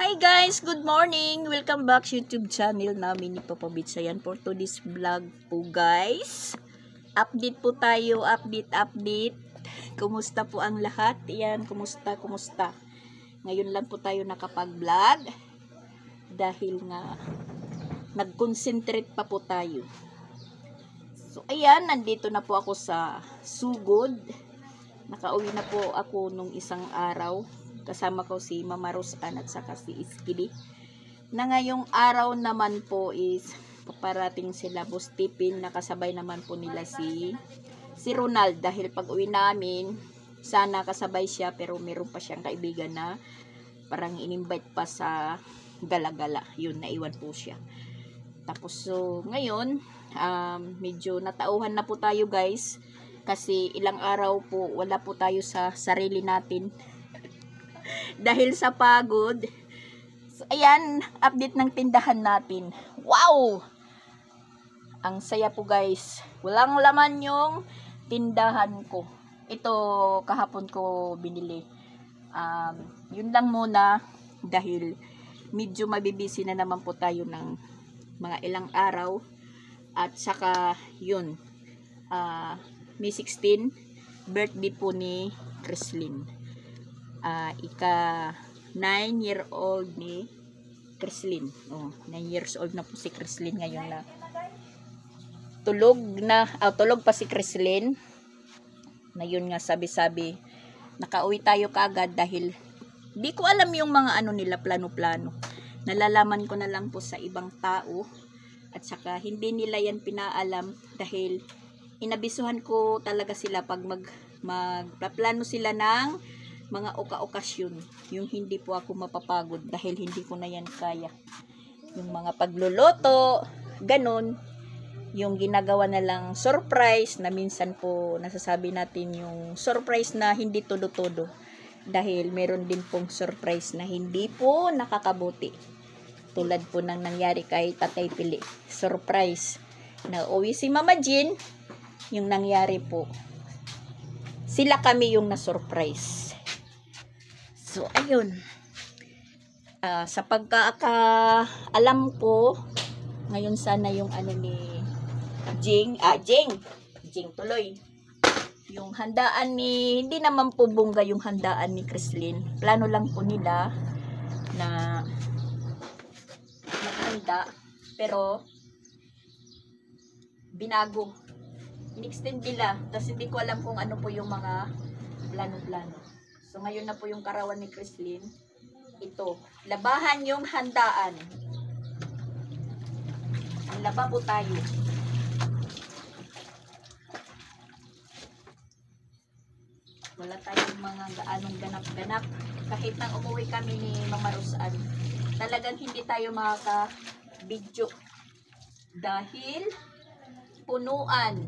Hi guys! Good morning! Welcome back sa YouTube channel namin ni Papa Bits. Ayan for today's vlog po guys. Update po tayo. Update. Kumusta po ang lahat? Ayan, kumusta? Ngayon lang po tayo nakapag-vlog. Dahil nga nag-concentrate pa po tayo. So ayan, nandito na po ako sa Sugod. Nakauwi na po ako nung isang araw. Kasama ko si Mama Rosan at saka si Iskili. Na ngayong araw naman po is paparating sila Boss Tipin. Nakasabay naman po nila si Ronald. Dahil pag uwi namin, sana kasabay siya. Pero meron pa siyang kaibigan na parang in-invite pa sa gala-gala. Yun, naiwan po siya. Tapos so, ngayon, medyo natauhan na po tayo guys. Kasi ilang araw po, wala po tayo sa sarili natin. Dahil sa pagod. So, ayan, update ng tindahan natin. Wow! Ang saya po guys. Walang laman yung tindahan ko. Ito, kahapon ko binili. Yun lang muna. Dahil medyo mabibisi na naman po tayo ng mga ilang araw. At saka, yun. May 16, birthday po ni Chrislyn. Ika 9-year-old ni Chrislyn. 9 years old na po si Chrislyn ngayon na tulog pa si Chrislyn. Na yun nga sabi-sabi nakauwi tayo kaagad dahil di ko alam yung mga ano nila plano-plano. Nalalaman ko na lang po sa ibang tao at saka hindi nila yan pinaalam dahil inabisuhan ko talaga sila pag magplano sila ng mga okasyon, yung hindi po ako mapapagod dahil hindi ko na yan kaya. Yung mga pagluluto, ganun, yung ginagawa na lang surprise na minsan po nasasabi natin yung surprise na hindi todo-todo dahil meron din pong surprise na hindi po nakakabuti. Tulad po ng nangyari kay Tatay Pili. Surprise na uwi si Mama Jean, yung nangyari po. Sila kami yung na-surprise. So, ayun. Sa pagkakaalam ko, ngayon sana yung ano ni Jing tuloy. Yung handaan ni, hindi naman po bongga yung handaan ni Chrislyn. Plano lang po nila na maghanda. Pero, binago. In-extend nila. Tapos hindi ko alam kung ano po yung mga plano-plano. So, ngayon na po yung karawan ni Chrislyn. Ito. Labahan yung handaan. Laba po tayo. Wala tayong mga gaanong ganap-ganap. Kahit nang umuwi kami ni Mama Rosan, talagang hindi tayo makaka-video. Dahil punuan.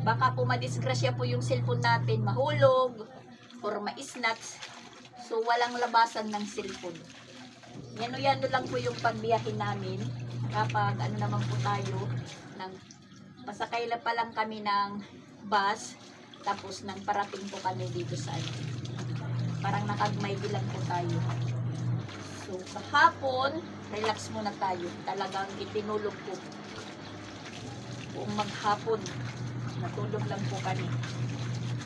Baka po madisgrasya po yung cellphone natin, mahulog, or ma-snatch. So, walang labasan ng cellphone. Yano-yano lang po yung pagbiyahin namin. Kapag ano naman po tayo, pasakay pa lang kami ng bus, tapos nang parating po kami dito sa ano. Parang nakagmay lang po tayo. So, sa hapon, relax muna tayo. Talagang itinulog po. Buong maghapon, natulog lang po kami.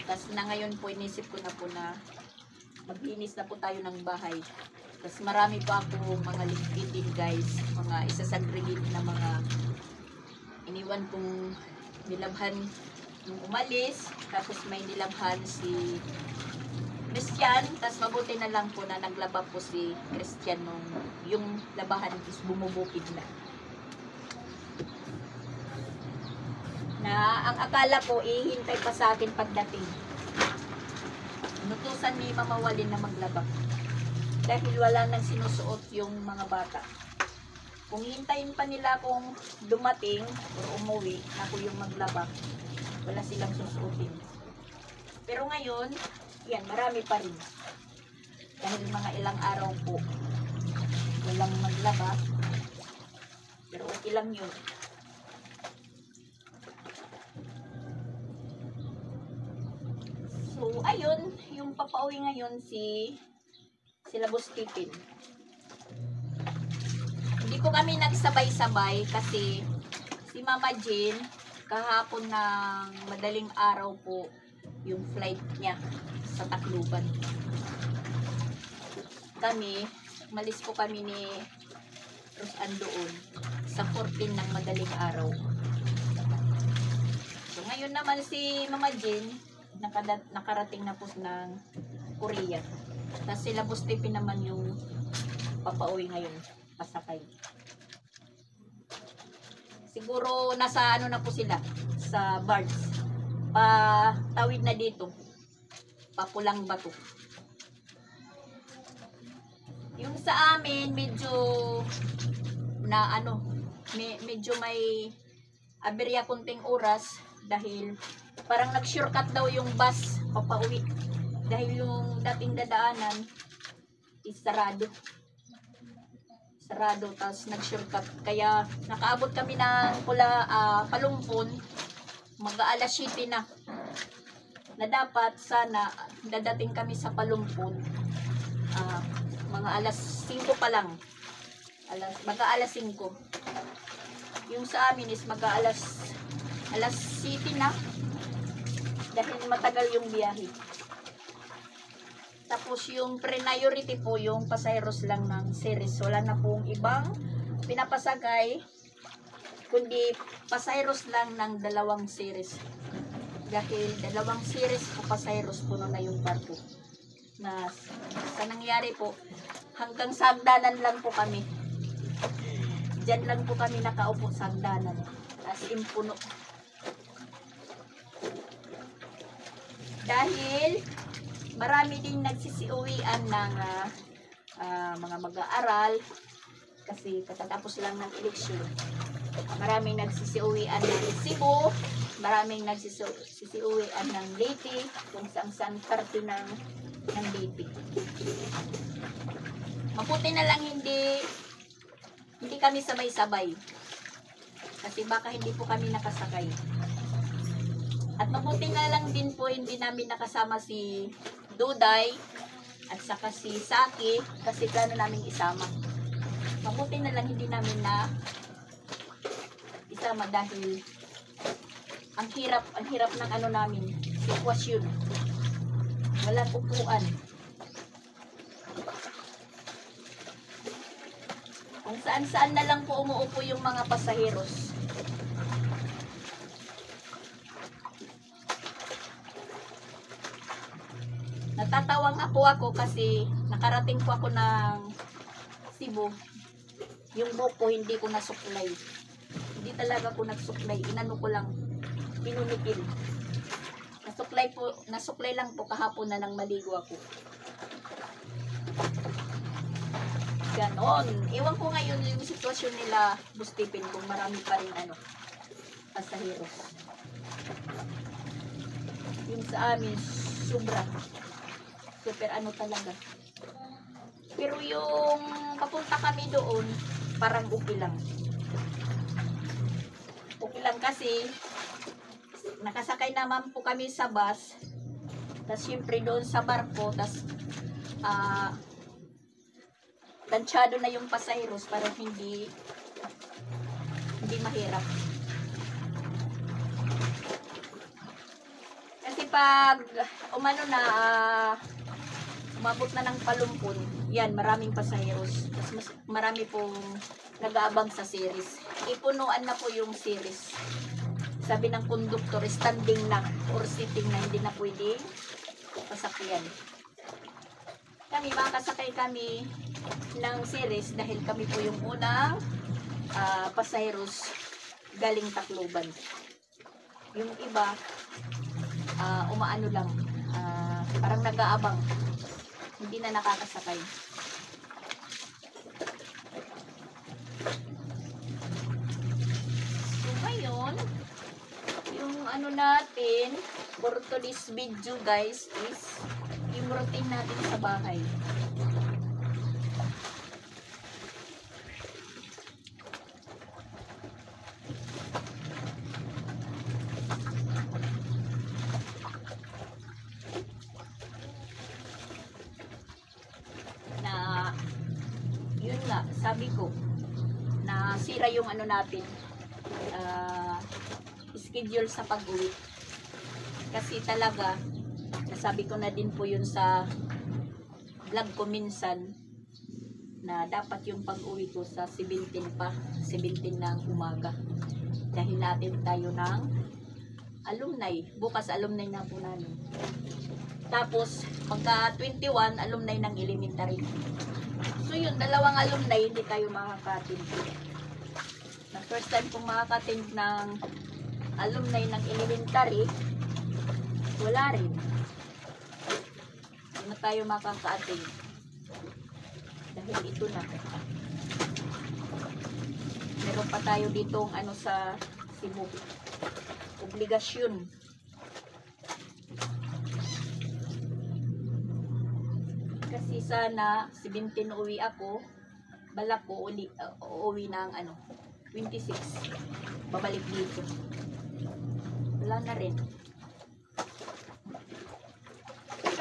Tapos na ngayon po, inisip ko na po na maglinis na po tayo ng bahay. Tapos marami pa ako mga ligpitin guys. Mga isasagregate na mga iniwan kong nilabhan nung umalis. Tapos may nilabhan si Christian. Tapos mabuti na lang po na naglaba po si Christian nung yung labahan is bumubukid na. Na ang akala ko ihintay pa sa akin pagdating. Nutusan ni Mama Walin na maglaba. Dahil wala nang sinusuot yung mga bata. Kung hintayin pa nila kung dumating o umuwi, ako yung maglaba, wala silang susuotin. Pero ngayon, yan, marami pa rin. Dahil mga ilang araw po, walang maglaba. Pero okay lang yun. So, ayun, yung papauwi ngayon sila Boss Tipin. Hindi po kami nagsabay-sabay kasi si Mama Jean kahapon ng madaling araw po yung flight niya sa Tacloban. Kami, malis po kami ni Rosan doon sa 14 ng madaling araw. So ngayon naman si Mama Jean nakarating na po ng Korea. Tapos sila Bustipin naman yung papauwi ngayon, pasakay. Siguro nasa ano na po sila, sa barge. Patawid na dito. Papulang Bato. Yung sa amin, medyo na ano, medyo may aberya kunting oras dahil parang nag-shortcut daw yung bus papauwi. Dahil yung dating dadaanan is sarado. Tapos nag-shortcut. Kaya nakaabot kami ng Palumpon, mag-aalas 7 na. Na dapat sana dadating kami sa Palumpon mga alas 5 pa lang. Mag-aalas 5. Yung sa amin is mag-aalas 7 na. Dahil matagal yung biyahe. Tapos yung priority po yung pasaheros lang ng series. Wala na pong ibang pinapasagay kundi pasaheros lang ng 2 series. Dahil 2 series po pasaheros puno na yung barko. Na sa nangyari po, hanggang sa hagdanan lang po kami. Diyan lang po kami nakaupo sa hagdanan. As in puno. Dahil marami din nagsisiuwian ng mga mag-aaral kasi katatapos lang ng eleksyon. Maraming nagsisiuwian ng Cebu, maraming nagsisiuwian ng Leyte, kung saan parte ng Leyte. Mabuti na lang hindi kami sabay-sabay kasi baka hindi po kami nakasakay. At mabuti na lang din po hindi namin nakasama si Duday at saka si Saki kasi plano namin isama. Mabuti na lang hindi namin na isama dahil ang hirap ng ano namin, sitwasyon. Walang upuan. Kung saan-saan na lang po umuupo yung mga pasaheros. Natatawang ako kasi nakarating po ako ng Cebu. Yung buhok ko hindi ko nasuklay. Hindi talaga ko nagsuklay. Inano ko lang, pinunikil. Nasuklay lang po kahapon na nang maligo ako. Ganon. Ewan ko ngayon yung sitwasyon nila Bustipin kung marami pa rin pasaheros. Yung sa amin, sobra. Super talaga. Pero yung papunta kami doon, parang okay lang. Okay lang kasi nakasakay naman po kami sa bus. Tapos syempre doon sa barko, tapos tansyado na yung pasaheros para hindi mahirap. Kasi pag umano na umabot na ng Palumpon, yan, maraming pasaheros. Mas marami pong nag-aabang sa series. Ipunuan na po yung series. Sabi ng konduktor, standing na or sitting na, hindi na pwede pasakyan. Kami, makakasakay kami ng series dahil kami po yung unang pasaheros galing Tacloban. Yung iba, umaano lang, parang nag-aabang. Hindi na nakakasakay. So ngayon, yung ano natin for today's video guys is yung routine natin sa bahay. yun nga, sabi ko, na sira yung ano natin, schedule sa pag-uwi. Kasi talaga, nasabi ko na din po yun sa vlog ko minsan, na dapat yung pag-uwi ko sa 17 ng umaga. Dahil natin tayo ng alumni. Bukas alumni na po namin. Tapos, pagka 21, alumni ng elementary. So yun, dalawang alumni, hindi tayo makaka-attend. Na first time kong makaka-attend ng alumni ng elementary, wala rin. Hindi na tayo makaka-attend. Dahil ito na. Meron pa tayo ditong ano sa Cebu. Obligasyon. Kasi sana 17 uwi ako, balak ko uuwi ng ano 26. Babalik dito. Wala na rin.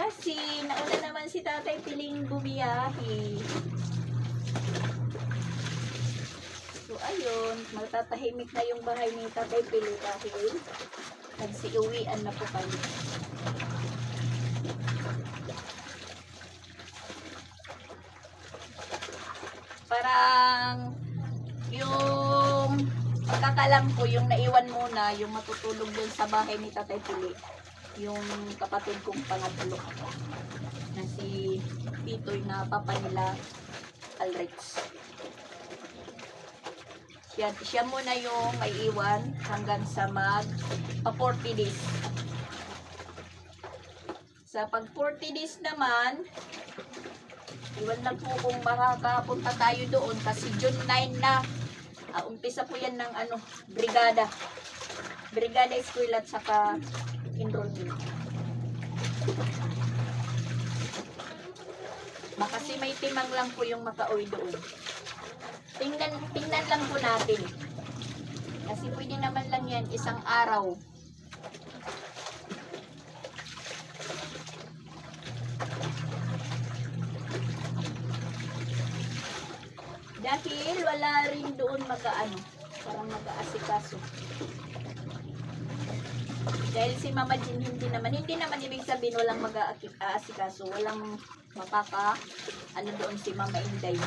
Kasi nauna naman si tatay piling bumiyahe. So ayun, magtatahimik na yung bahay ni tatay pili dahil nagsiuwian na po kami. Parang yung pagkakalam ko, yung naiwan muna, yung matutulog dun sa bahay ni tatay pili. Yung kapatid kong pangatlo na si Pitoy na papa nila Alrex. Siya muna yung may iwan hanggang sa pa 40 days. Sa pag 40 days naman, iwan lang po kung makakapunta tayo doon kasi June 9 na. Umpisa po yan ng ano, brigada school at saka enrollment. Kasi may timang lang po yung makauwi doon. Tingnan lang po natin. Kasi pwede naman lang yan isang araw. Dahil wala rin doon parang mag-aasikaso. Dahil si Mama Jean hindi naman ibig sabihin walang mag-aasikaso, walang doon si Mama Inday.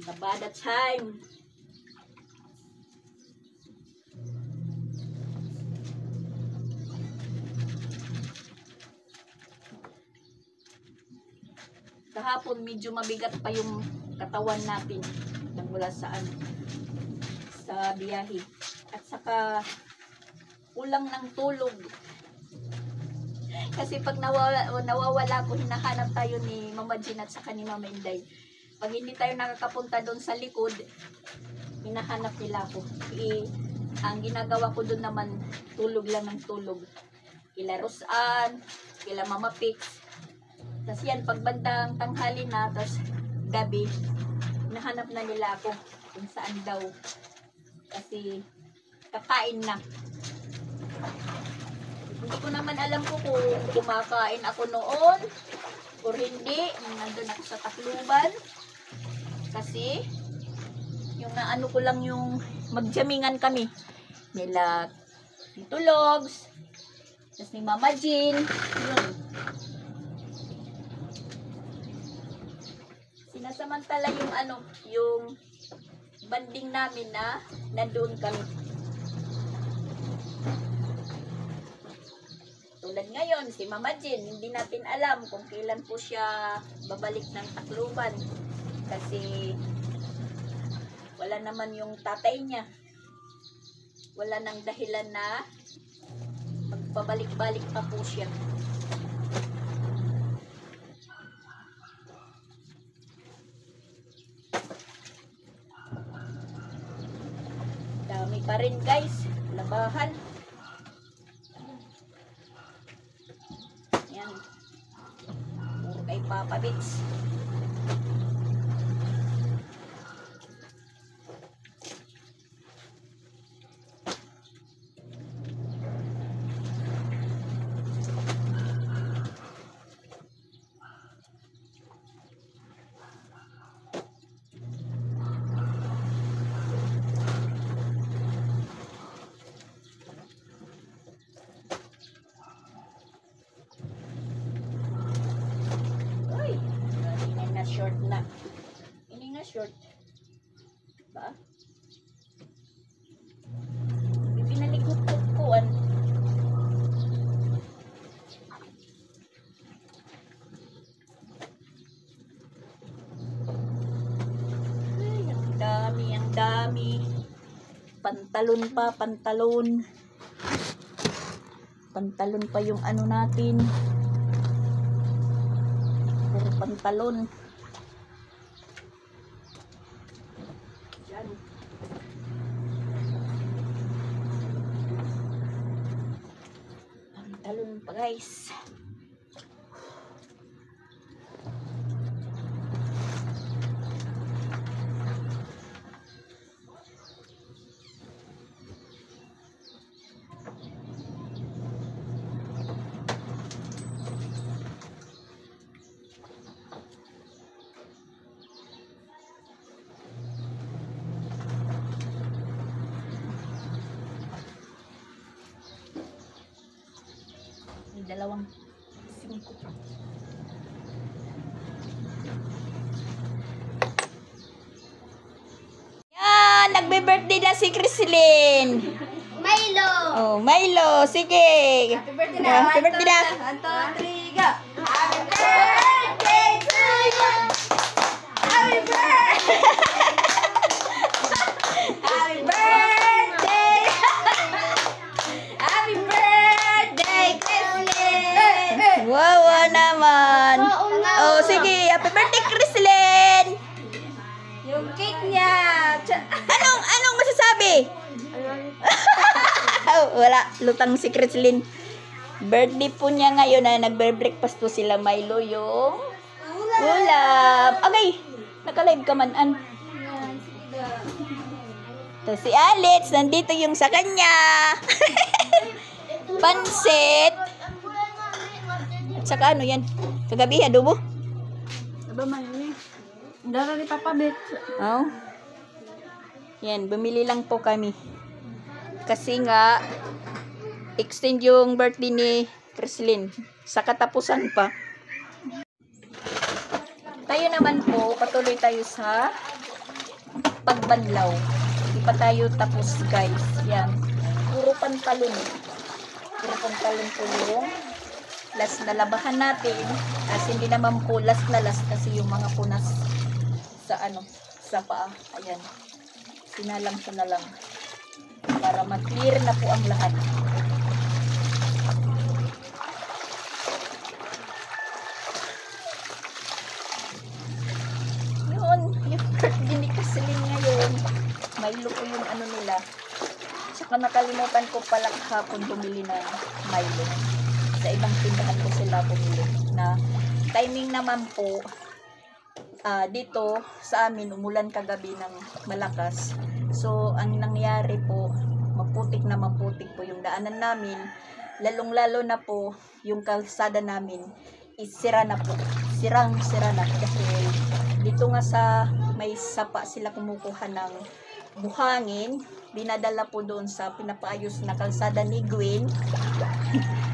Labada time. Kahapon medyo mabigat pa yung katawan natin mula sa biyahe. At saka kulang ng tulog. Kasi pag nawawala ko, hinahanap tayo ni Mama Jean at saka ni Mama Inday. Pag hindi tayo nakakapunta doon sa likod, hinahanap nila ako. Ang ginagawa ko doon naman, tulog lang ng tulog. Kila Rosan, kila Mama Pix. Tapos yan, pagbandang tanghali na, tapos gabi, hinahanap na nila ako kung saan daw. Kasi kakain na. Hindi ko naman alam kung kumakain ako noon or hindi. Nandun ako sa Tacloban. Kasi yung naano ko lang yung magjamingan kami. Nila Tito Logs, tapos ni Mama Jean. Yun. Sinasamantala yung banding namin na nandoon kami. Tulad ngayon, si Mama Jean, hindi natin alam kung kailan po siya babalik ng Tacloban. Kasi wala naman yung tatay niya. Wala nang dahilan na magpabalik-balik pa po siya. Dami pa rin guys, labahan. Yan. Puro kay Papa Bits. dami. Pantalon pa, pantalon. Pantalon pa yung ano natin. Puro pantalon. Yan. Pantalon pa guys. Dalawang 5. Yan, nagbe-birthday na si Crislin. Milo! Oh, Milo, sige. Happy birthday na! Happy birthday na. 1, 2, 3, go! Happy birthday to you! Happy birthday! Happy birthday! Happy birthday, Crislin! Wow, naman. Oh, sige, happy birthday, Crislin. Yung cake niya! Anong masasabi? Oh, wala, lutang si Crislin. Birthday po niya ngayon na nagbe-breakfast po sila Milo yung ulam. Agay, naka-live ka man. Ito si Alex, nandito yung sa kanya. Pansit. At saka ano yan? Kagabi, adobo? Aba, Milo. Dara ni Papa Bet. Oh. Yan, bumili lang po kami. Kasi nga, extend yung birthday ni Crislin. Sa katapusan pa. Tayo naman po, patuloy tayo sa pagbanlaw. Hindi pa tayo tapos guys. Yan. Puro pantalon. Puro pantalon po yung last na labahan natin. Kasi hindi naman po last na last kasi yung mga punas sa ano, sa paa. Ayan. Sinalang ko na lang. Para ma-clear na po ang lahat. Yun. Yung birthday ni Crislin ngayon. Milo po yung ano nila. Tsaka nakalimutan ko pala kahapon bumili ng Milo. Sa ibang tindahan ko sila bumili. Na timing naman po, dito sa amin umulan kagabi ng malakas. So ang nangyari po, maputik po yung daanan namin, lalong lalo na po yung kalsada namin isira na po, sira na kasi dito nga sa may sapa sila kumukuha ng buhangin, binadala po doon sa pinapaayos na kalsada ni Gwen.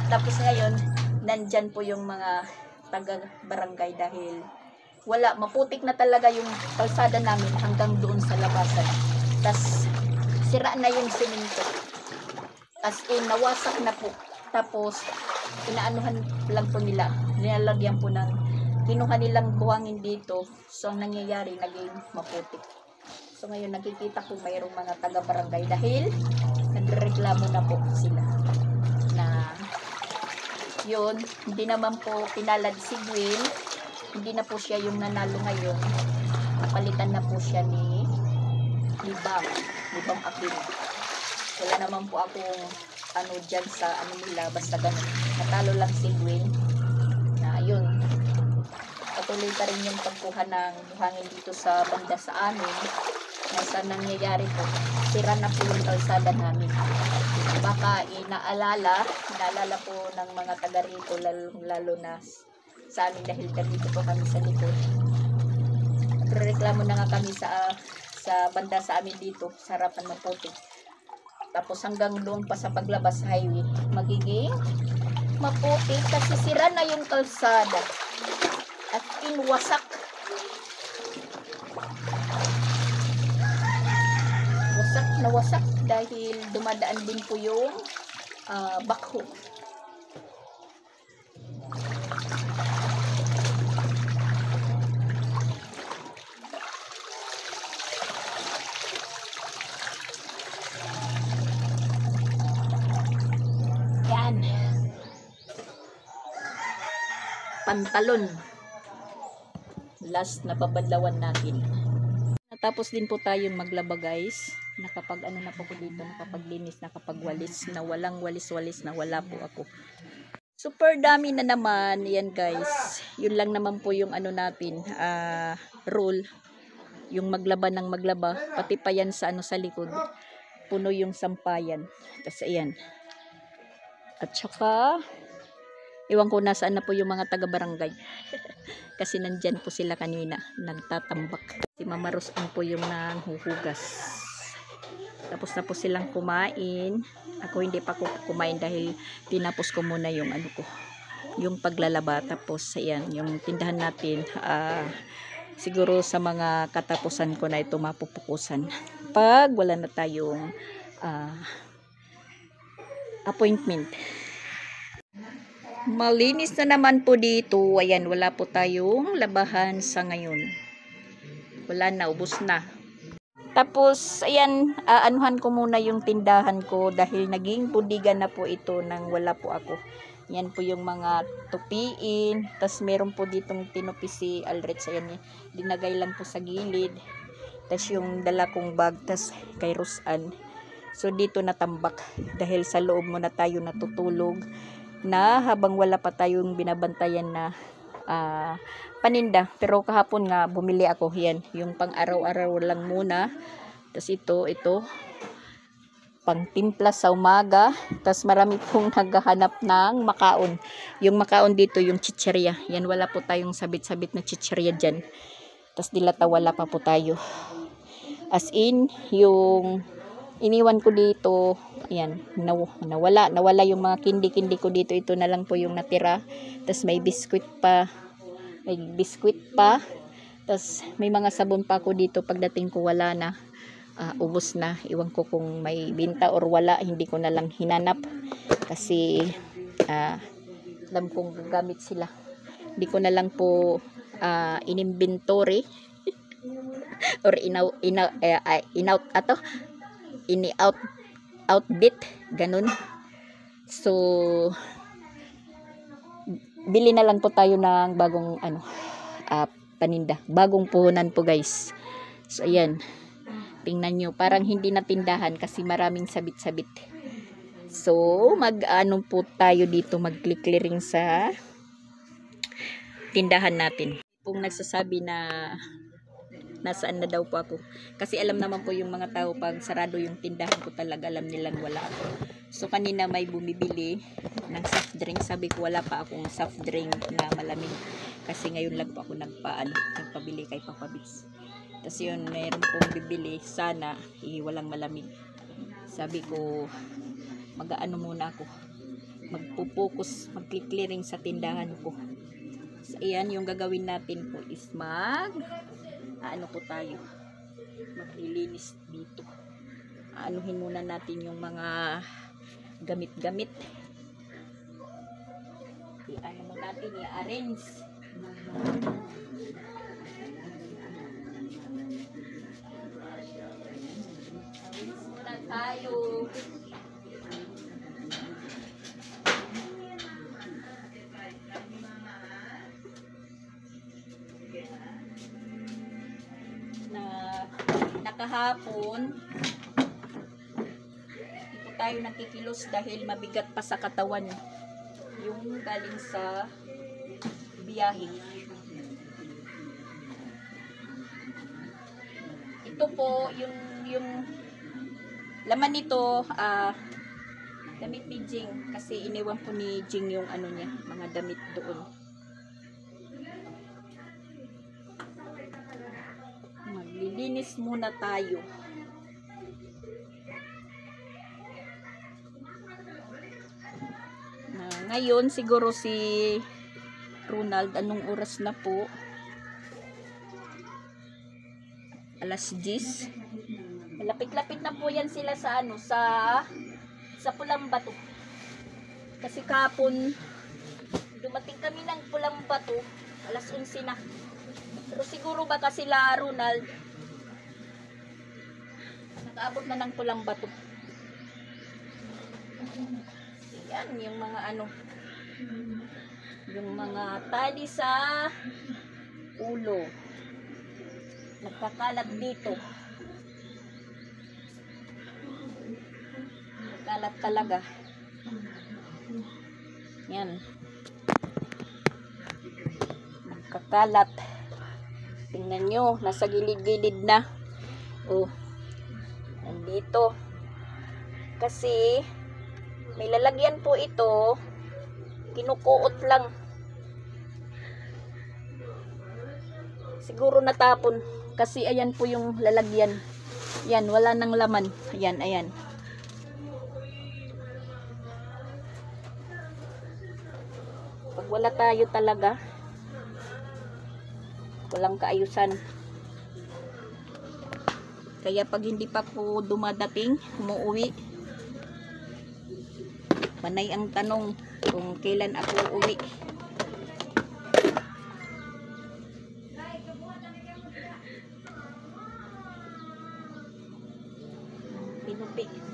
Tapos ngayon nandyan po yung mga taga barangay dahil wala, maputik na talaga yung kalsada namin hanggang doon sa labasan. Tas sira na yung semento. As in, nawasak na po. Tapos, inaanuhan lang po nila. Nilalagyan po ng, kinuha nilang buhangin dito. So, ang nangyayari, naging maputik. So, ngayon, nakikita ko mayroong mga taga-barangay dahil nagreklamo na po sila. Na, yun, hindi naman po pinalad si Gwen. Hindi na po siya yung nanalo ngayon. Napalitan na po siya ni Bam Aquino. Wala naman po akong ano dyan sa ano nila, basta ganun. Natalo lang si Gwen. Na yun. Patuloy pa rin yung pagkuha ng buhangin dito sa banda sa amin. Nasa nangyayari po, sira na po yung kalsada namin. Baka inaalala po ng mga taga rito, lalo na sa amin dahil dito po kami sa likod. Nagreklamo na nga kami sa banda sa amin dito, sa harapan ng putik. Tapos hanggang doon pa sa paglabas sa highway, magiging maputik kasi sira na yung kalsada. At inwasak. Wasak na wasak dahil dumadaan din po yung backhoe. pantalon. Last na babadlawan natin. Natapos din po tayong maglaba guys. Nakapag ano na po ko dito, nakapaglinis, nakapagwalis, na walang walis-walis, na wala po ako. Super dami na naman. Yan guys. Yun lang naman po yung ano natin, rule. Yung maglaba ng maglaba. Pati pa yan sa ano sa likod. Puno yung sampayan. Tapos ayan. At saka, iwan ko nasaan na po yung mga taga-barangay. Kasi nandyan po sila kanina. Nagtatambak. Si Mama Rosang po yung nanghuhugas. Tapos na po silang kumain. Ako hindi pa ko kumain dahil tinapos ko muna yung ano ko. Yung paglalaba. Tapos ayan, yung tindahan natin. Siguro sa mga katapusan ko na ito mapupukusan. Pag wala na tayong appointment. Malinis na naman po dito. Ayan, wala po tayong labahan sa ngayon. Wala na, ubos na. Tapos, ayan, anuhan ko muna yung tindahan ko dahil naging budiga na po ito nang wala po ako. Yan po yung mga tupiin. Tapos, meron po ditong tinupi si Alred. Ayan, dinagay lang po sa gilid. Tapos, yung dala kong bag. Tapos, kay Rosan. So, dito natambak. Dahil sa loob muna tayo natutulog. Na habang wala pa tayong binabantayan na paninda. Pero kahapon nga bumili ako yan. Yung pang araw-araw lang muna. Tapos ito pang timpla sa umaga. Tapos marami pong naghahanap ng makaon. Yung makaon dito yung chichirya. Yan, wala po tayong sabit-sabit na chichirya dyan. Tapos dilata wala pa po tayo. As in, yung iniwan ko dito, ayan, nawala yung mga kindi-kindi ko dito. Ito na lang po yung natira. Tapos may biskwit pa. Tapos may mga sabon pa ako dito. Pagdating ko wala na. Ubos na. Iwan ko kung may binta or wala. Hindi ko na lang hinanap. Kasi alam kong gagamit sila. Hindi ko na lang po in-inventory or outbit. Ganun. So, bili na lang po tayo ng bagong paninda. Bagong puhunan po guys. So ayan. Tingnan nyo. Parang hindi na tindahan kasi maraming sabit-sabit. So mag-ano po tayo dito. Mag-clearing sa tindahan natin. Kung nagsasabi na nasaan na daw po ako. Kasi alam naman po yung mga tao pag sarado yung tindahan ko talaga alam nilang wala ako. So kanina may bumibili ng soft drink. Sabi ko wala pa akong soft drink na malamig. Kasi ngayon lang po ako nagpabili kay Papa Bits. Tapos yun, mayroon pong bibili. Sana walang malamig. Sabi ko mag-ano muna ako. Magpupokus, mag-clearing sa tindahan ko. So ayan, yung gagawin natin po is ano po tayo. Maglilinis dito. Anuhin muna natin yung mga gamit-gamit. Ano mo natin, i-arrange. Arrange muna tayo. Nakahapon hindi tayo nakikilos dahil mabigat pa sa katawan yung galing sa biyahe. Ito po yung laman nito damit ni Jing kasi iniwan po ni Jing yung ano niya, mga damit doon. Maglilinis muna tayo. Ngayon siguro si Ronald, anong oras na po? Alas 10. Malapit-lapit na po yan sila sa ano, sa Pulang Bato. Kasi kahapon dumating kami ng Pulang Bato, alas 11 na. Pero siguro baka sila Ronald nakaabot na ng Pulang Bato. Yan yung mga ano. yung mga tali sa ulo. Nagkakalat dito. Nagkalat talaga. Yan. Nagkakalat. Tingnan nyo, nasa gilid-gilid na. Oh. Nandito. Kasi may lalagyan po ito. Kinukuot lang. Siguro natapon. Kasi ayan po yung lalagyan. Yan, wala nang laman. Ayan, ayan. Pag wala tayo talaga, walang kaayusan. Kaya pag hindi pa po dumadating, umuwi, panay ang tanong kung kailan ako uwi.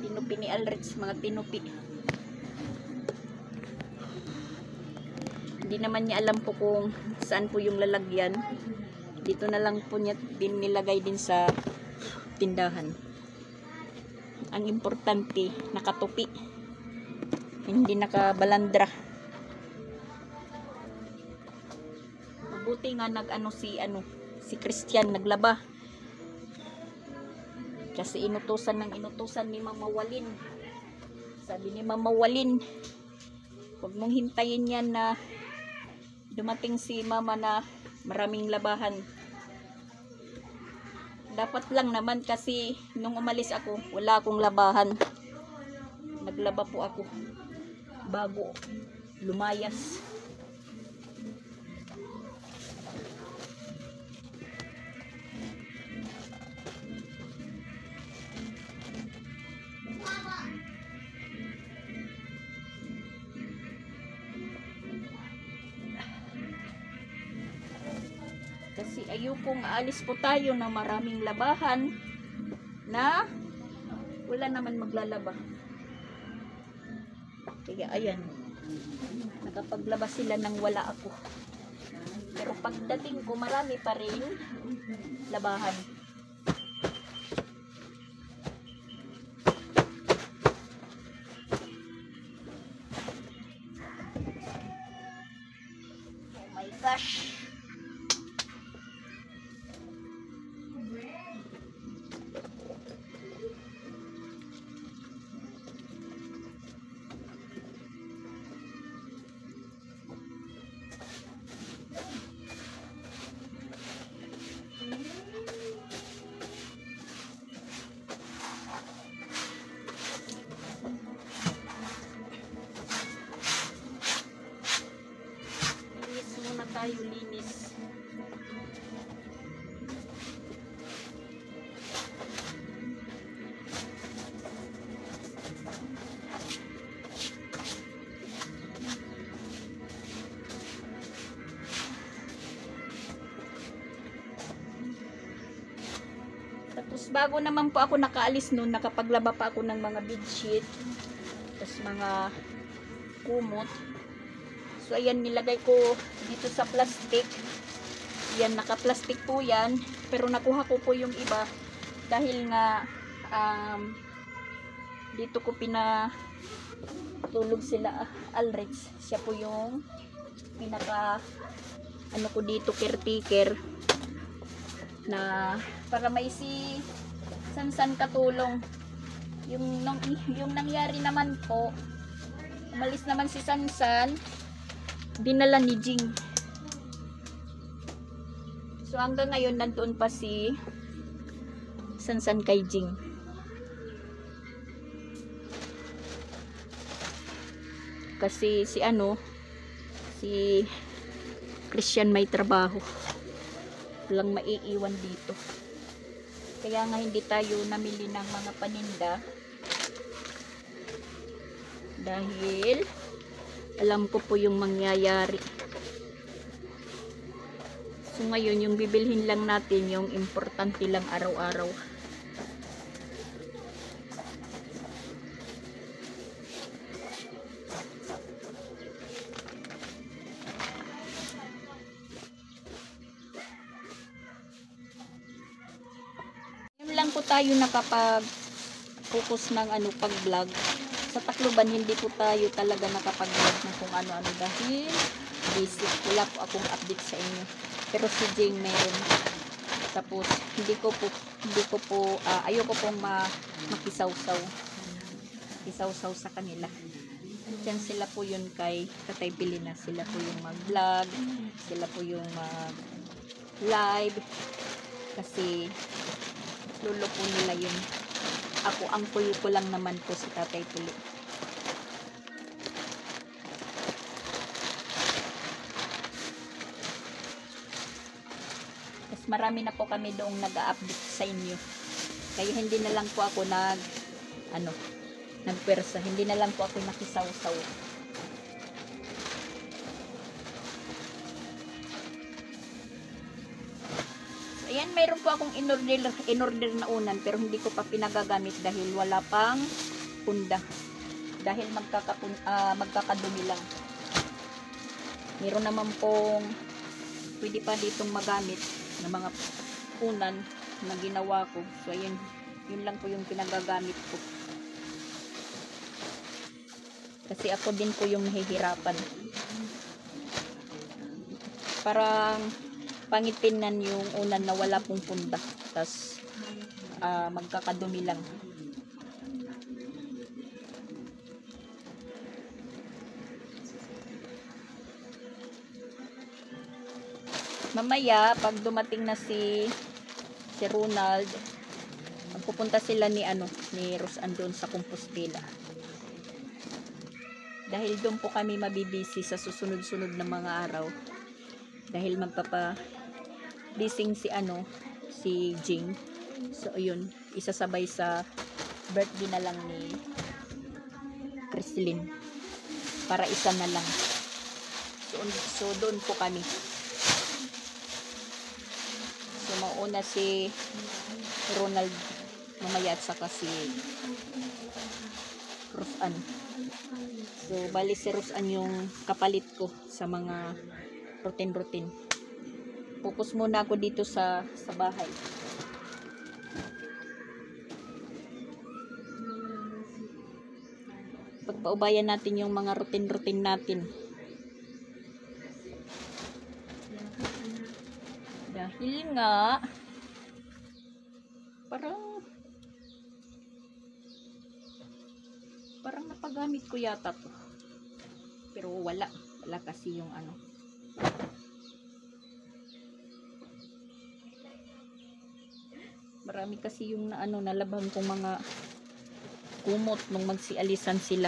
Tinupi ni Alrich, mga tinupi. Hindi naman niya alam po kung saan po yung lalagyan. Dito na lang po niya din nilagay din sa tindahan. Ang importante, nakatupi. Hindi nakabalandra. Mabuti nga si Christian naglaba. Kasi inutusan ni Mama Walin. Sabi ni Mama Walin, huwag mong hintayin yan na dumating si Mama na maraming labahan. Dapat lang naman kasi nung umalis ako, wala akong labahan. Naglaba po ako bago lumayas. Kasi ayokong aalis po tayo na maraming labahan na wala naman maglalaba. Kaya ayan, nakapaglaba sila nang wala ako. Pero pagdating ko, marami pa rin labahan. Oh my gosh! Tayo linis. Tapos bago naman po ako nakaalis noon, nakapaglaba pa ako ng mga bedsheet, tapos mga kumot. So ayan, nilagay ko dito sa plastic. Yan, naka-plastic po yan. Pero nakuha ko po yung iba dahil nga dito ko pinatulog sila Alrich. Siya po yung pinaka ko dito, caretaker, na para may si Sansan katulong. Yung nangyari naman po, umalis naman si Sansan, dinala ni Jing. So hanggang ngayon nandoon pa si Sansan kay Jing. Kasi si Christian may trabaho. Walang maiiwan dito. Kaya nga hindi tayo namili ng mga paninda. Dahil alam ko po yung mangyayari. So ngayon, yung bibilhin lang natin yung importante lang araw-araw. lang po tayo nakapag-focus ng pag-vlog. Sa Tacloban, hindi po tayo talaga nakapag-vlog ng kung ano-ano dahil busy. Wala po akong update sa inyo. Pero si Jing meron. Tapos, ayoko pong makisawsaw. Isawsaw sa kanila. Diyan sila po yun kay Tatay Pilina. Sila po yung mag-vlog. Sila po yung mag-live. Kasi, lulo po nila yun. Ako, ang kuyo ko lang naman po si Tatay Pili. Tapos marami na po kami doong nag-update sa inyo. Kaya hindi na lang po ako nagpersa. Hindi na lang po ako nakisawsaw. So, ayan, mayroon po akong in-order na unan pero hindi ko pa pinagagamit dahil wala pang punda. Dahil magkakadumi lang. Mayroon naman pong pwede pa ditong magamit na mga unan na ginawa ko. So, ayan, yun lang po yung pinagagamit ko. Kasi ako din po yung nahihirapan. Parang pangipinan yung unan na wala pong punda. Tapos magkakadumi lang. Mamaya, pag dumating na si Ronald, magpupunta sila ni Rose andun sa Compostela. Dahil doon po kami mabibisi sa susunod-sunod na mga araw. Dahil magpapa-bising si Jing. So, ayun, isasabay sa birthday na lang ni Christine. Para isa na lang. So doon po kami. So, mauna si Ronald mamaya at saka si Roseanne. So, bali si Roseanne yung kapalit ko sa mga routine. Focus muna ako dito sa bahay. Pagpaubayan natin yung mga routine natin. Dahil nga parang napagamit ko yata to. Pero wala kasi yung marami kasi yung nalabhan kong mga kumot nung magsialisan sila.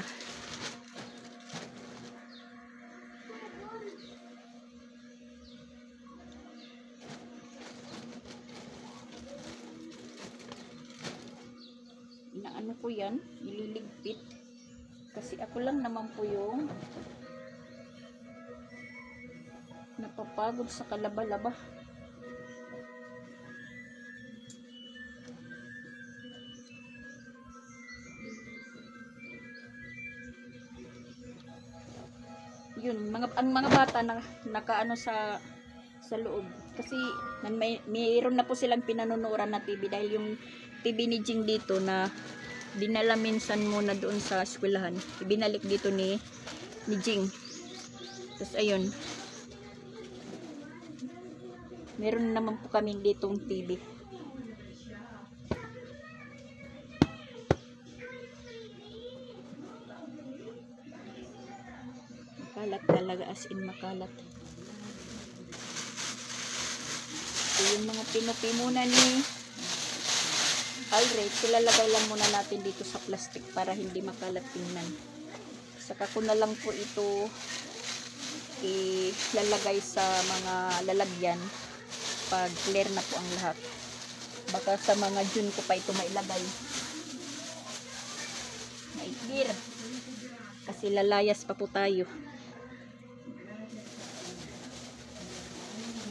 Inaano ko yan, nililigpit. Kasi ako lang naman po yung napapagod sa kalaba-laba. Yun, ang mga bata na nakaano sa loob. Kasi mayroon na po silang pinanunuran na TV dahil yung TV ni Jing dito na dinala minsan muna doon sa eskwelahan. Ibinalik dito ni Jing. Tapos ayun. Meron naman po kami ditong TV. Makalat talaga, as in makalat. So, yung mga pinupi muna ni Alright, silalagay lang muna natin dito sa plastic para hindi makalat tingnan. Saka ko na lang po ito ilalagay sa mga lalagyan pag clear na po ang lahat. Baka sa mga June ko pa ito mailagay. Maiklir. Kasi lalayas pa po tayo.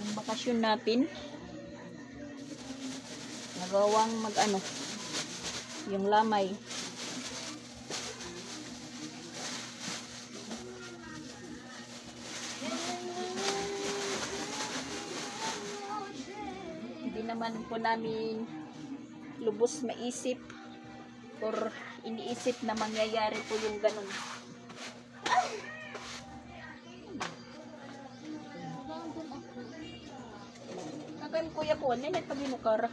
Yung bakasyon natin nagawang yung lamay. Hindi naman po namin lubos maisip or iniisip na mangyayari po yung ganun. Nakain kuya ko, ano yung paginukara?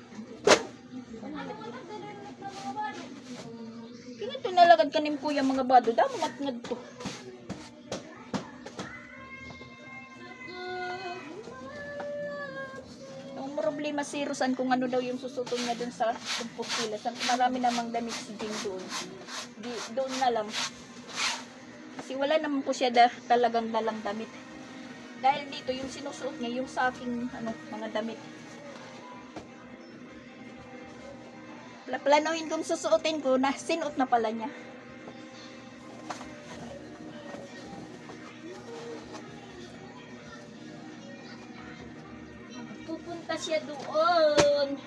Kaya tinalagad kanim kuya mga bado, damo matngad to. Ang problema si Rosan kung ano daw yung susutong niya dun sa kumpustila. Marami namang damit si Jing doon. Doon na lang. Kasi wala naman po siya talagang dalang damit. Dahil dito yung sinusuot niya, yung sa aking mga damit. Planuhin kong susuotin ko na sinuot na pala niya. Pupunta siya doon.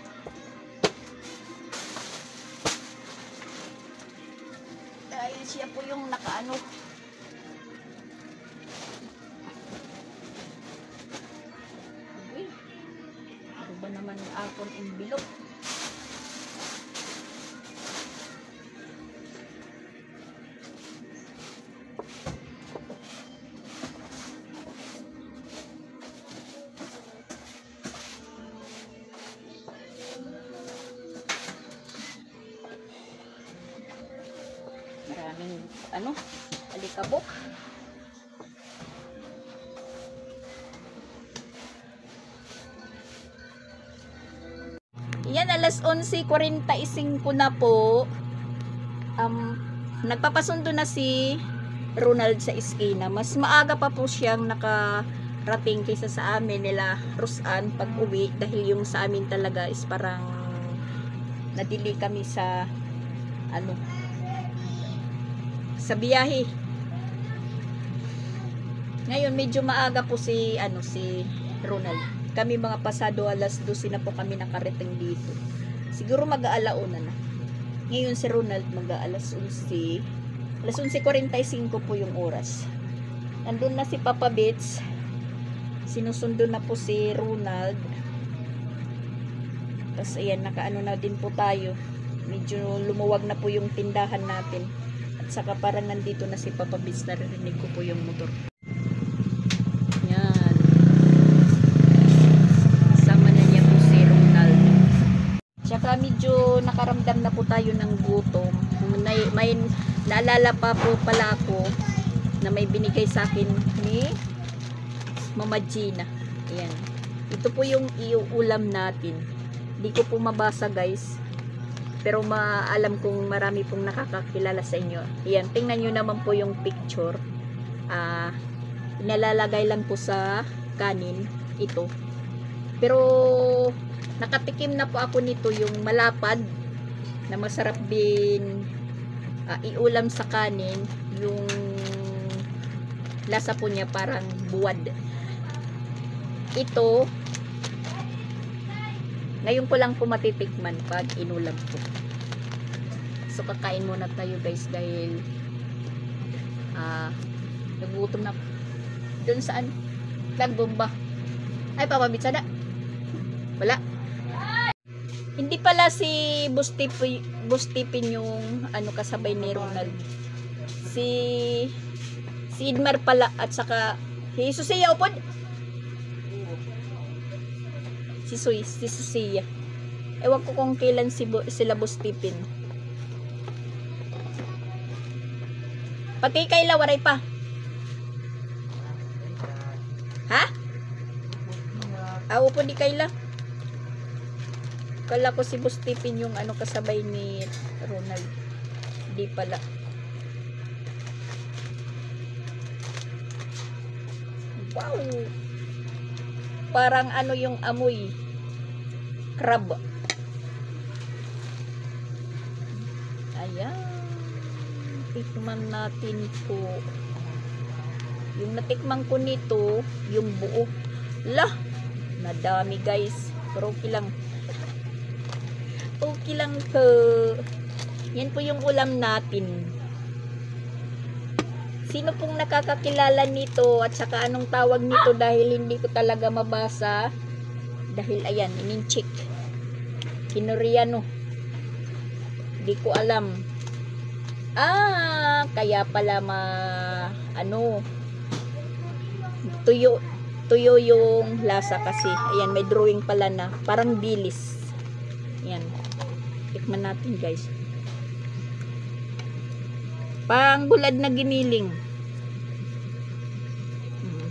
Dahil siya po yung nakaano. Uy, ano ba naman akong envelope? Maraming alikabok. Yan, alas 11:45 na po. Nagpapasundo na si Ronald sa iskina. Mas maaga pa po siyang nakarating kaysa sa amin nila Rosan pag uwi, dahil yung sa amin talaga is parang nadili kami sa sa biyahe. Ngayon medyo maaga po si Ronald. Kami mga pasado alas 12 na po kami nakarating dito. Siguro mag-aalauna na. Ngayon si Ronald mag-aalas 11. Alas 11:45 po yung oras. Nandun na si Papa Bits. Sinusundo na po si Ronald. Tapos ayan, nakaano na din po tayo. Medyo lumuwag na po yung tindahan natin. At saka parang nandito na si Papa Bits. Narinig ko po yung motor. Yan. Kasama na niya po si Ronald. Tsaka medyo nakaramdam na po tayo ng gutom. May naalala pa po pala ako na may binigay sa akin ni Mama Gina. Ayan. Ito po yung iuulam natin. Hindi ko po mabasa guys. Pero maalam kong marami pong nakakakilala sa inyo. Ayan. Tingnan nyo naman po yung picture. Inalalagay lang po sa kanin. Ito. Pero nakatikim na po ako nito, yung malapad na masarap din iulam sa kanin. Yung lasa po niya parang buwad. Ito ngayon ko lang po matitikman pag inulam ko. So kakain muna tayo guys dahil nagutom na. Doon saan? Nagbomba. Ay, papabitsada. Wala. Hindi pala si Bustipin yung kasabay ni Ronald. Si Idmar pala at saka si Susiya upod. Si Susiya. Ewan ko kung kailan sila Bustipin. Pati kay Lawaray pa. Ha? Upod di kayla. Kala ko si Bustipin yung kasabay ni Ronald. Di pala. Wow! Parang yung amoy. Crab. Ayan. Tikman natin po. Yung natikman ko nito, yung buo. Lah! Nadami guys. Pero okay lang. Okay lang po. Yan po yung ulam natin. Sino pong nakakakilala nito at saka anong tawag nito dahil hindi ko talaga mabasa. Dahil ayan, ininchik. Kinoriano. Di ko alam. Kaya pala tuyo yung lasa kasi. Ayan, may drawing pala na parang bilis. Ayan. Tikman natin, guys. Pang bulad na giniling.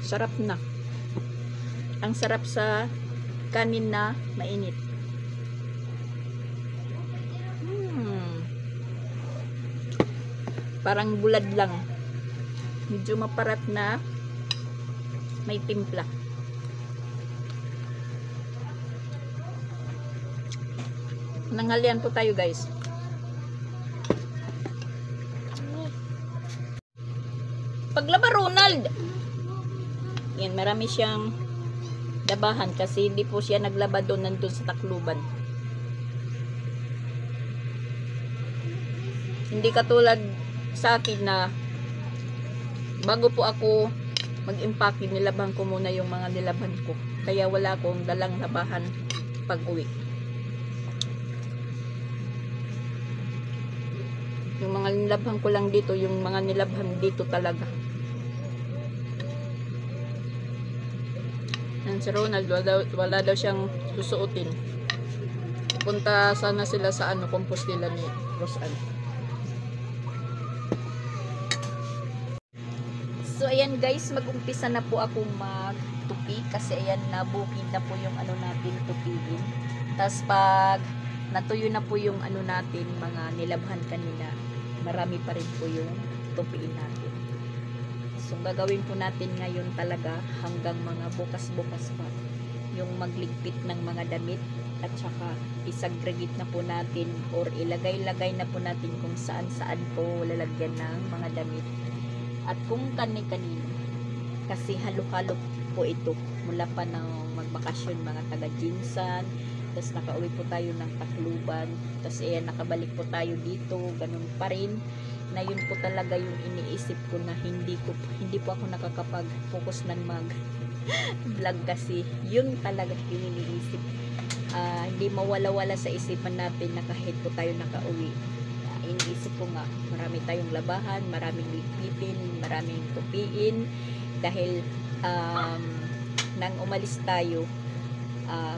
Sarap na. Ang sarap sa kanin na mainit. Parang bulad lang. Medyo maparat na may timpla. Nanghalian po tayo, guys. Paglaba, Ronald. Yan, marami siyang labahan kasi hindi po siya naglaba doon nandun sa Tacloban. Hindi katulad sa akin na bago po ako mag-impake, nilaban ko muna yung mga nilaban ko. Kaya wala akong dalang labahan pag uwi. Yung mga nilabhan ko lang dito, yung mga nilabhan dito talaga. Yan si Ronald, wala daw siyang susuotin. Punta sana sila sa Compostela ni Rosan. So ayan guys, mag-umpisa na po ako magtupi kasi ayan, nabukid na po yung natin tupiin. Tapos pag natuyo na po yung natin, mga nilabhan kanina, marami pa rin po yung tupiin natin. So gagawin po natin ngayon talaga hanggang mga bukas-bukas pa yung magligpit ng mga damit, at saka isagregate na po natin or ilagay-lagay na po natin kung saan-saan po lalagyan ng mga damit. At kung kani-kanino, kasi halo-halo po ito mula pa ng magbakasyon mga taga-Jinsan, tapos nakauwi po tayo ng Tacloban, tapos ayan, nakabalik po tayo dito, ganun pa rin, na yun po talaga yung iniisip ko na hindi po ako nakakapag-focus ng mag-vlog kasi yun talaga yung iniisip. Hindi mawala-wala sa isipan natin na kahit po tayo nakauwi, iniisip ko nga, marami tayong labahan, maraming ligpitin, maraming tupiin, dahil nang umalis tayo,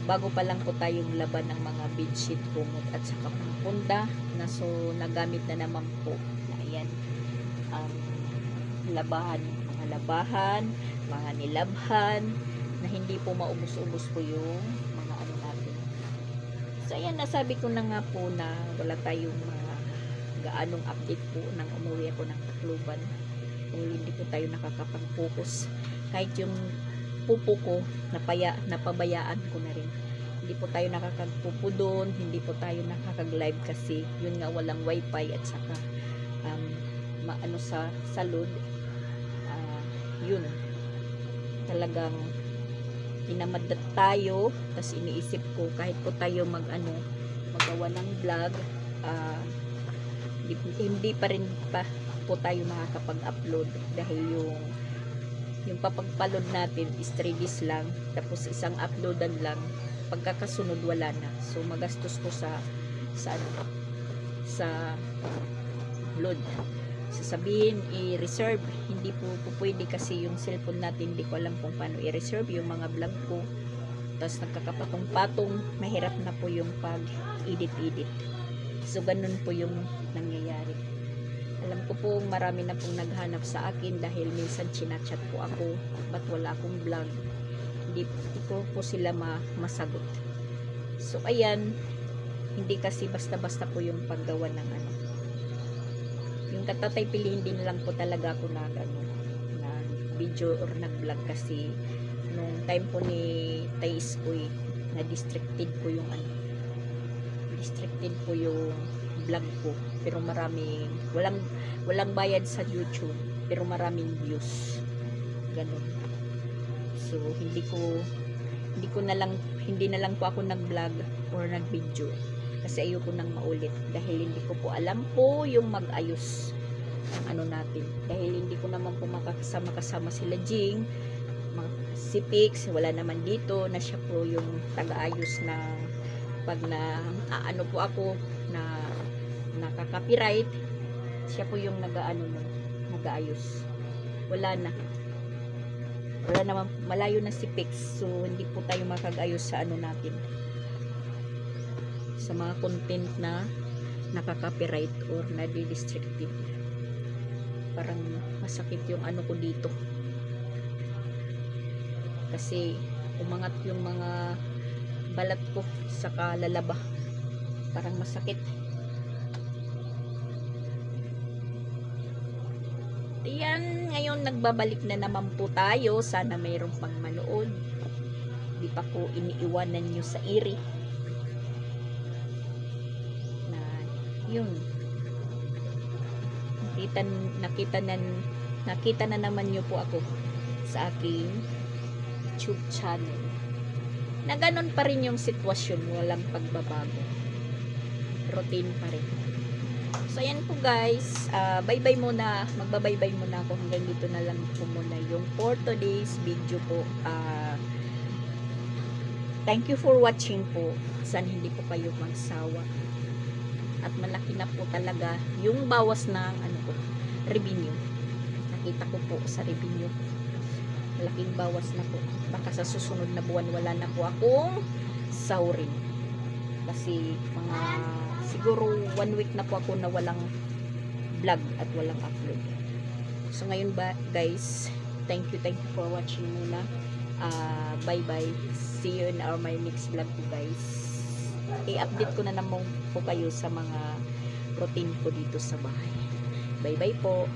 bago pa lang po tayong laban ng mga bedsheet, kumot at saka pangpunda na, so nagamit na naman po na ayan, mga labahan, mga nilabhan na hindi po maubos-ubos po yung mga natin. So ayan, nasabi ko na nga po na wala tayong gaanong update po nang umuwi ako ng Tacloban. Kung hindi po tayo nakakapag-focus, kahit yung pupo ko napabayaan ko na rin. Hindi po tayo nakakagpupo doon, hindi po tayo nakakag-live kasi yun nga, walang wifi at saka sa load. Yun talagang tinamad na tayo. Tapos iniisip ko, kahit po tayo magawa ng vlog, hindi pa rin po tayo makakapag-upload dahil yung papagpalod natin is 3 days lang, tapos isang uploadan lang, pagkakasunod wala na. So magastos ko sa load. Sasabihin i-reserve, hindi po pwede kasi yung cellphone natin, hindi ko alam kung paano i-reserve yung mga vlog ko. Tapos nagkakapatong-patong, mahirap na po yung pag-edit. So ganun po yung nangyayari. Alam ko po marami na pong naghanap sa akin dahil minsan chinachat po ako, ba't wala akong vlog, hindi ko po sila masagot. So ayan, hindi kasi basta-basta po yung paggawa ng yung katatay piliin din lang po talaga ako na video or nag-vlog kasi nung time po ni Thais ko na distracted po yung vlog ko, pero walang bayad sa YouTube, pero maraming views, ganun. So hindi na lang po ako nag-vlog or nag-video kasi ayoko nang maulit dahil hindi ko po alam po yung mag-ayos ng natin, dahil hindi ko naman po makakasama sila Jing, si Pix, wala naman dito na siya po yung taga-ayos na pag po ako na nakaka-copyright, siya po yung nag-aayos. Wala naman, malayo na si Pix, so hindi po tayo makag-ayos sa natin, sa mga content na nakaka-copyright or nadi-restricted. Parang masakit yung ko dito, kasi umangat yung mga balat ko sa kalalaba, parang masakit. Yan, ngayon nagbabalik na naman po tayo. Sana mayroong pang manood. Di pa ko iniiwanan nyo sa iri. Na, yun. Nakita na naman nyo po ako sa aking YouTube channel. Na ganun pa rin yung sitwasyon. Walang pagbabago. Routine pa rin. So, ayan po guys, bye-bye muna, magbabay-bye muna ako, hanggang dito na lang po muna yung for today's video po. Thank you for watching po. Sana hindi po kayo magsawa. At malaki na po talaga yung bawas ng revenue. Nakita ko po sa revenue. Malaking bawas na po. Baka sa susunod na buwan wala na po akong sahurin. Kasi siguro 1 week na po ako na walang vlog at walang upload. So ngayon guys, thank you for watching muna. Bye bye, see you in my next vlog po guys. I-update ko na naman po kayo sa mga routine ko dito sa bahay. Bye bye po.